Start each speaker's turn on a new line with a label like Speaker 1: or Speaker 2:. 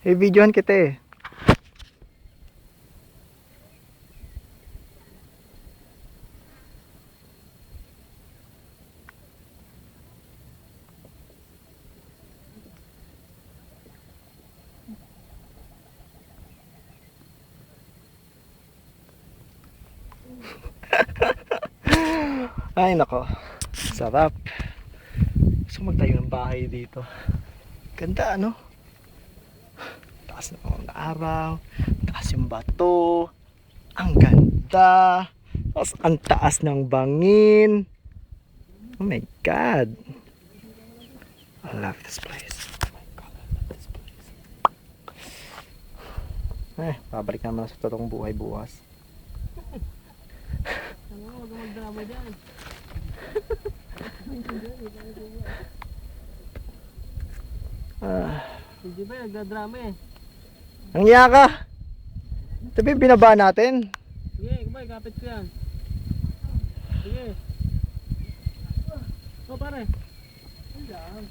Speaker 1: videohan kita eh. Ay nako, sarap. Gusto magtayo ng bahay dito. Ganda ano? Taas ng araw, taas yung bato, ang ganda. Tapos ang taas ng bangin. Oh my God. I love this place. Oh my God, I love this place. Babalik naman sa totoong buhay bukas.
Speaker 2: Huwag kang magdrama dyan. Hindi ba nagdadrama eh?
Speaker 1: Nangiya ka? Sabi binaba natin.
Speaker 2: Sige, kumay, kapit ko yan. Sige. Oh, pare. Ayan.